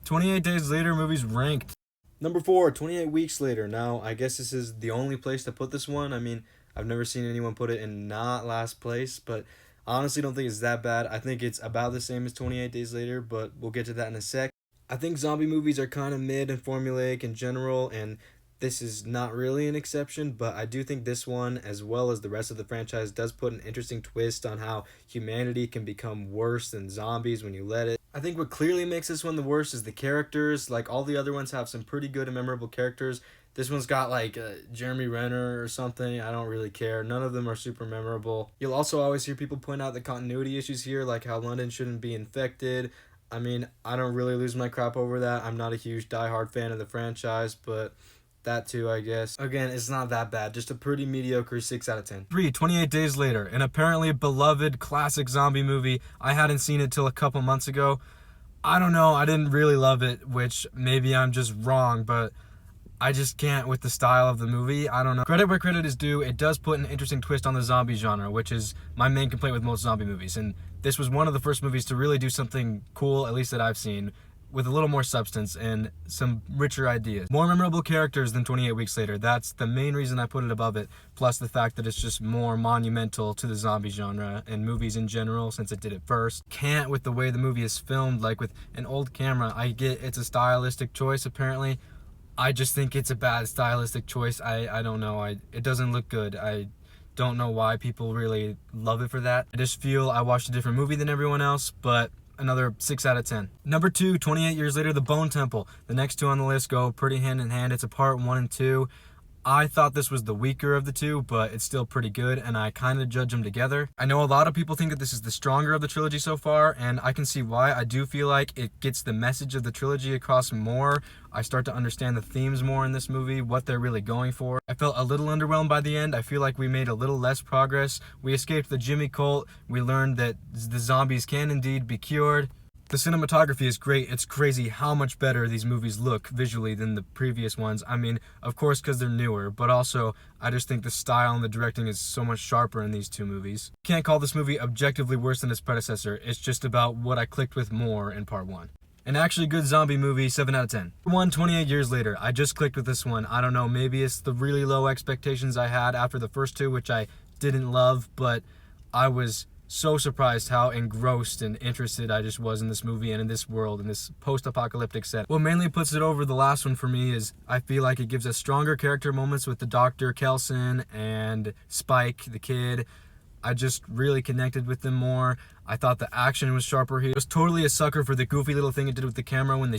28 Days Later movies ranked. Number 4, 28 Weeks Later. Now, I guess this is the only place to put this one. I mean, I've never seen anyone put it in not last place, but I honestly don't think it's that bad. I think it's about the same as 28 Days Later, but we'll get to that in a sec. I think zombie movies are kind of mid and formulaic in general, and this is not really an exception, but I do think this one, as well as the rest of the franchise, does put an interesting twist on how humanity can become worse than zombies when you let it. I think what clearly makes this one the worst is the characters. Like, all the other ones have some pretty good and memorable characters. This one's got like Jeremy Renner or something. I don't really care. None of them are super memorable. You'll also always hear people point out the continuity issues here, like how London shouldn't be infected. I mean, I don't really lose my crap over that. I'm not a huge diehard fan of the franchise, but that too, I guess. Again, it's not that bad. Just a pretty mediocre 6 out of 10. 3, 28 Days Later. An apparently beloved classic zombie movie. I hadn't seen it till a couple months ago. I don't know. I didn't really love it, which maybe I'm just wrong, but I just can't with the style of the movie. I don't know. Credit where credit is due. It does put an interesting twist on the zombie genre, which is my main complaint with most zombie movies. And this was one of the first movies to really do something cool, at least that I've seen, with a little more substance and some richer ideas. More memorable characters than 28 Weeks Later. That's the main reason I put it above it, plus the fact that it's just more monumental to the zombie genre and movies in general since it did it first. Can't with the way the movie is filmed, like with an old camera. I get it's a stylistic choice apparently. I just think it's a bad stylistic choice. I don't know. It doesn't look good. I don't know why people really love it for that. I just feel I watched a different movie than everyone else, but another 6 out of 10. Number 2, 28 Years Later, The Bone Temple. The next two on the list go pretty hand in hand. It's a part 1 and 2. I thought this was the weaker of the two, but it's still pretty good, and I kind of judge them together. I know a lot of people think that this is the stronger of the trilogy so far, and I can see why. I do feel like it gets the message of the trilogy across more. I start to understand the themes more in this movie, what they're really going for. I felt a little underwhelmed by the end. I feel like we made a little less progress. We escaped the Jimmy cult. We learned that the zombies can indeed be cured. The cinematography is great. It's crazy how much better these movies look visually than the previous ones. I mean, of course, because they're newer, but also I just think the style and the directing is so much sharper in these two movies. Can't call this movie objectively worse than its predecessor. It's just about what I clicked with more in part 1. An actually good zombie movie, 7 out of 10. 28 Years Later. I just clicked with this one. I don't know, maybe it's the really low expectations I had after the first two, which I didn't love, but I was so surprised how engrossed and interested I just was in this movie and in this world, in this post-apocalyptic set. What mainly puts it over the last one for me is I feel like it gives us stronger character moments with the Dr. Kelson and Spike, the kid. I just really connected with them more. I thought the action was sharper here. I was totally a sucker for the goofy little thing it did with the camera when they